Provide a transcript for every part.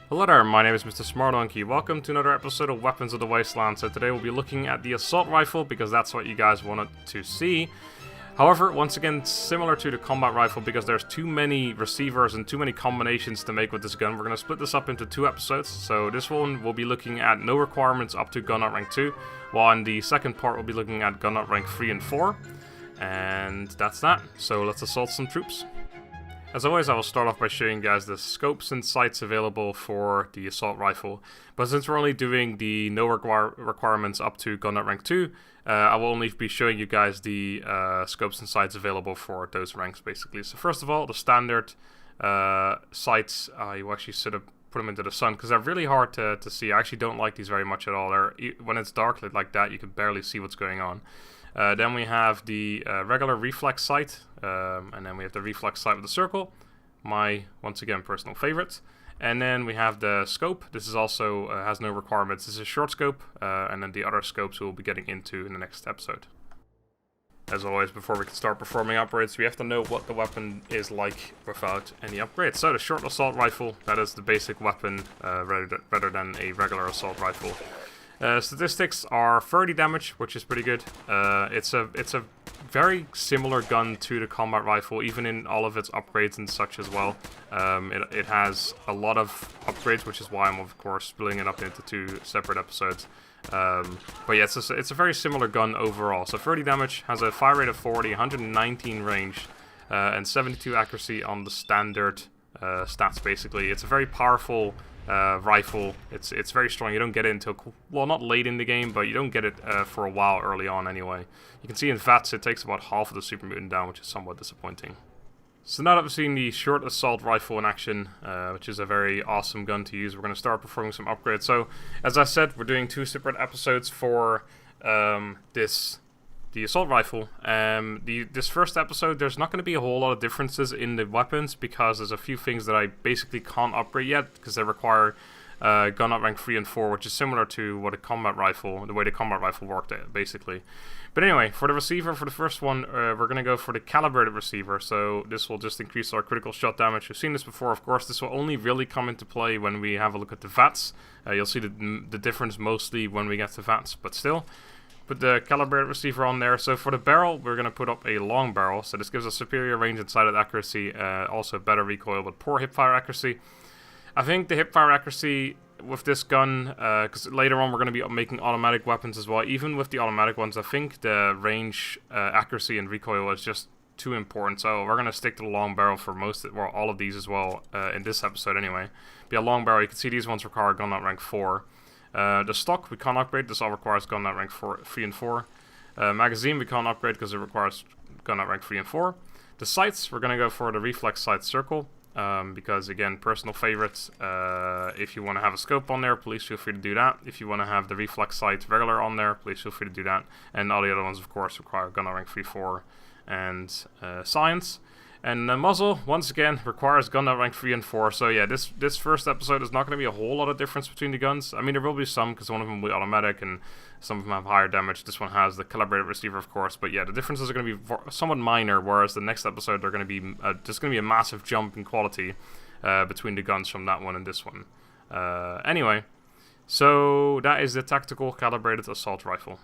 Hello there, my name is Mr. SmartMonkey. Welcome to another episode of Weapons of the Wasteland. So today we'll be looking at the assault rifle because that's what you guys wanted to see. However, once again, similar to the combat rifle, because there's too many receivers and too many combinations to make with this gun, we're going to split this up into two episodes. So this one we'll be looking at no requirements up to gun nut rank 2, while in the second part we'll be looking at gun nut rank 3 and 4. And that's that. So let's assault some troops. As always, I will start off by showing you guys the scopes and sights available for the assault rifle. But since we're only doing the no requirements up to gun nut rank 2, I will only be showing you guys the scopes and sights available for those ranks, basically. So first of all, the standard sights, you actually sort of put them into the sun, because they're really hard to see. I actually don't like these very much at all. When it's dark like that, you can barely see what's going on. Then we have the regular reflex sight, and then we have the reflex sight with the circle, my, once again, personal favorite. And then we have the scope. This is also has no requirements. This is a short scope, and then the other scopes we'll be getting into in the next episode. As always, before we can start performing upgrades, we have to know what the weapon is like without any upgrades. So the short assault rifle, that is the basic weapon, rather than a regular assault rifle. Statistics are 30 damage, which is pretty good. It's a very similar gun to the combat rifle, even in all of its upgrades and such as well. It has a lot of upgrades, which is why I'm of course splitting it up into two separate episodes. But yeah, it's a very similar gun overall. So 30 damage, has a fire rate of 40, 119 range, and 72 accuracy on the standard stats. Basically, it's a very powerful rifle. It's very strong. You don't get it until, well, not late in the game, but you don't get it for a while early on anyway. You can see in VATS it takes about half of the super mutant down, which is somewhat disappointing. So now that we've seen the short assault rifle in action, which is a very awesome gun to use, we're going to start performing some upgrades. So as I said, we're doing two separate episodes for the assault rifle. This first episode, there's not going to be a whole lot of differences in the weapons, because there's a few things that I basically can't upgrade yet, because they require gun nut rank 3 and 4, which is similar to what the way the combat rifle worked, basically. But anyway, for the receiver, for the first one, we're going to go for the calibrated receiver. So this will just increase our critical shot damage. We've seen this before, of course. This will only really come into play when we have a look at the VATS. You'll see the difference mostly when we get to VATS, but still. Put the calibrated receiver on there. So for the barrel, we're going to put up a long barrel. So this gives us superior range and sighted accuracy, also better recoil, but poor hipfire accuracy. I think the hipfire accuracy with this gun, because later on we're going to be making automatic weapons as well. Even with the automatic ones, I think the range, accuracy, and recoil is just too important. So we're going to stick to the long barrel for all of these as well, in this episode anyway. But yeah, long barrel, you can see these ones require gun nut rank 4. The stock we can't upgrade. This all requires gun nut rank 3 and 4. Magazine we can't upgrade because it requires gun nut rank 3 and 4. The sights, we're going to go for the reflex sight circle. Because again, personal favorites. If you want to have a scope on there, please feel free to do that. If you want to have the reflex sight regular on there, please feel free to do that. And all the other ones, of course, require gun nut rank 3, 4, and science. And muzzle, once again, requires gun nut rank 3 and 4. So yeah, this first episode is not going to be a whole lot of difference between the guns. I mean, there will be some, because one of them will be automatic and some of them have higher damage. This one has the calibrated receiver, of course. But yeah, the differences are going to be somewhat minor, whereas the next episode, they're going to be there's going to be a massive jump in quality between the guns from that one and this one. Anyway, so that is the tactical calibrated assault rifle.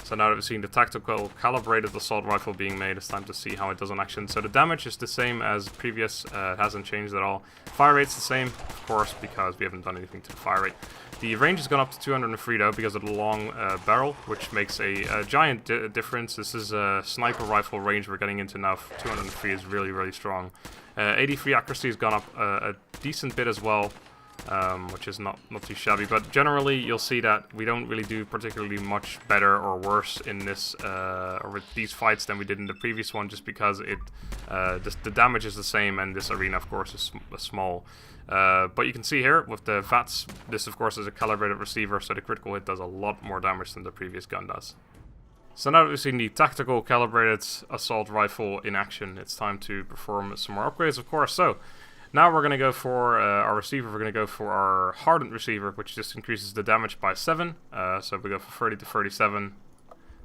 So now that we've seen the tactical calibrated assault rifle being made, it's time to see how it does in action. So the damage is the same as previous, it hasn't changed at all. Fire rate's the same, of course, because we haven't done anything to the fire rate. The range has gone up to 203 though, because of the long barrel, which makes a giant difference. This is a sniper rifle range we're getting into now. 203 is really, really strong. 83 accuracy has gone up a decent bit as well. Which is not too shabby, but generally you'll see that we don't really do particularly much better or worse in this or with these fights than we did in the previous one, just because the damage is the same, and this arena of course is small. But you can see here with the VATS, this of course is a calibrated receiver, so the critical hit does a lot more damage than the previous gun does. So now that we've seen the tactical calibrated assault rifle in action, it's time to perform some more upgrades, of course. So now we're going to go for our receiver. We're going to go for our Hardened receiver, which just increases the damage by 7. So we go from 30 to 37.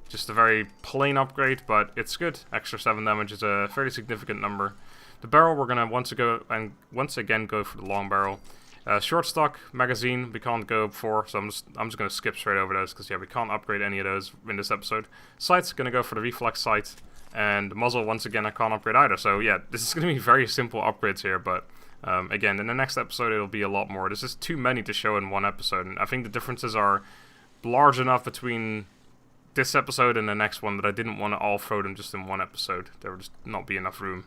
Just a very plain upgrade, but it's good. Extra 7 damage is a fairly significant number. The barrel, we're going to once again go for the long barrel. Short stock magazine we can't go for, so I'm just going to skip straight over those because yeah, we can't upgrade any of those in this episode. Sights, going to go for the Reflex sight, and muzzle once again I can't upgrade either. So yeah, this is going to be very simple upgrades here, but again, in the next episode it'll be a lot more. There's just too many to show in one episode, and I think the differences are large enough between this episode and the next one that I didn't want to all throw them just in one episode. There would just not be enough room.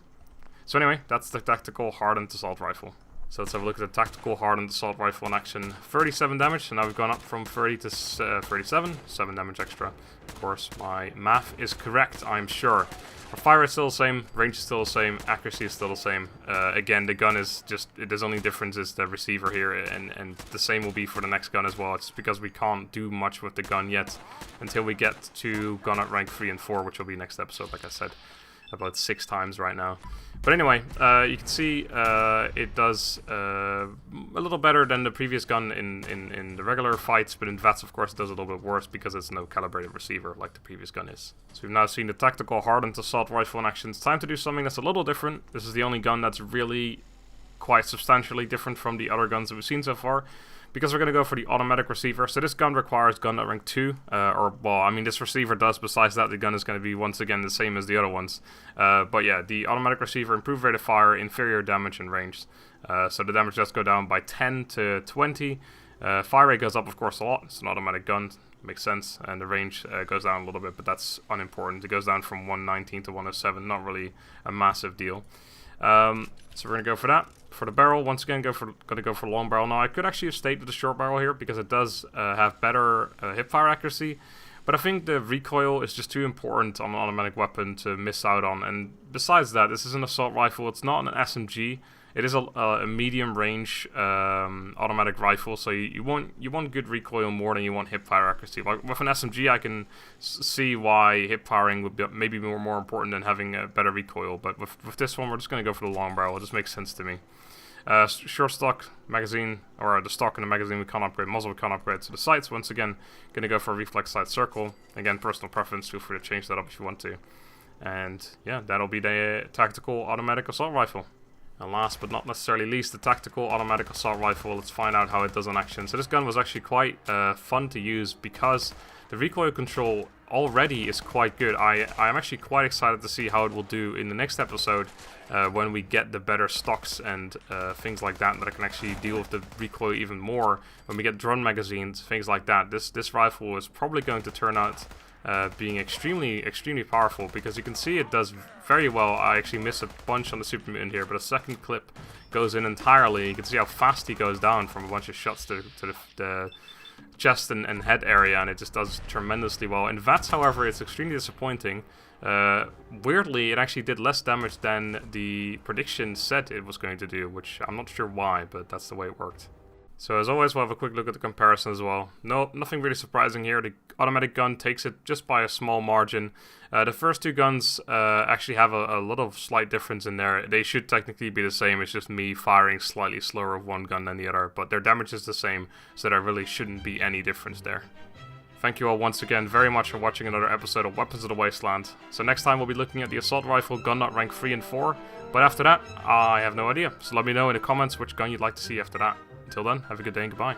So anyway, that's the tactical hardened assault rifle. So let's have a look at the tactical hardened assault rifle in action. 37 damage, and now we've gone up from 30 to 37. 7 damage extra. Of course, my math is correct, I'm sure. Our fire rate's still the same, range is still the same, accuracy is still the same. Again, the gun is just, there's only difference is the receiver here, and the same will be for the next gun as well. It's because we can't do much with the gun yet until we get to gun at rank 3 and 4, which will be next episode, like I said, about 6 times right now. But anyway, you can see it does a little better than the previous gun in the regular fights, but in VATS, of course, it does a little bit worse because it's no calibrated receiver like the previous gun is. So we've now seen the tactical hardened assault rifle in action. It's time to do something that's a little different. This is the only gun that's really quite substantially different from the other guns that we've seen so far, because we're going to go for the automatic receiver. So this gun requires gun at rank 2, or, well, I mean, this receiver does. Besides that, the gun is going to be, once again, the same as the other ones. But yeah, the automatic receiver, improved rate of fire, inferior damage and range. So the damage does go down by 10 to 20. Fire rate goes up, of course, a lot. It's an automatic gun, makes sense. And the range goes down a little bit, but that's unimportant. It goes down from 119 to 107, not really a massive deal. So we're going to go for that. For the barrel, once again, going to go for long barrel. Now, I could actually have stayed with the short barrel here because it does have better hipfire accuracy. But I think the recoil is just too important on an automatic weapon to miss out on. And besides that, this is an assault rifle. It's not an SMG. It is a medium range automatic rifle, so you want good recoil more than you want hip fire accuracy. Like with an SMG, I can see why hip firing would be maybe more important than having a better recoil. But with this one, we're just going to go for the long barrel. It just makes sense to me. Short stock magazine, or the stock in the magazine we can't upgrade, muzzle we can't upgrade. So the sights, once again, going to go for a reflex sight circle. Again, personal preference, feel free to change that up if you want to. And yeah, that'll be the tactical automatic assault rifle. And last but not necessarily least, the tactical automatic assault rifle. Let's find out how it does in action. So this gun was actually quite fun to use because the recoil control already is quite good. I am actually quite excited to see how it will do in the next episode when we get the better stocks and things like that I can actually deal with the recoil even more. When we get drone magazines, things like that, this rifle is probably going to turn out being extremely powerful, because you can see it does very well. I actually miss a bunch on the super mutant here, but a second clip goes in entirely. You can see how fast he goes down from a bunch of shots to the chest and head area, and it just does tremendously well. In VATS, however, it's extremely disappointing. Weirdly, it actually did less damage than the prediction said it was going to do, which I'm not sure why, but that's the way it worked. So as always, we'll have a quick look at the comparison as well. No, nothing really surprising here. The automatic gun takes it just by a small margin. The first two guns actually have a lot of slight difference in there. They should technically be the same. It's just me firing slightly slower with one gun than the other. But their damage is the same, so there really shouldn't be any difference there. Thank you all once again very much for watching another episode of Weapons of the Wasteland. So next time we'll be looking at the assault rifle gun nut rank 3 and 4. But after that, I have no idea. So let me know in the comments which gun you'd like to see after that. Until then, have a good day and goodbye.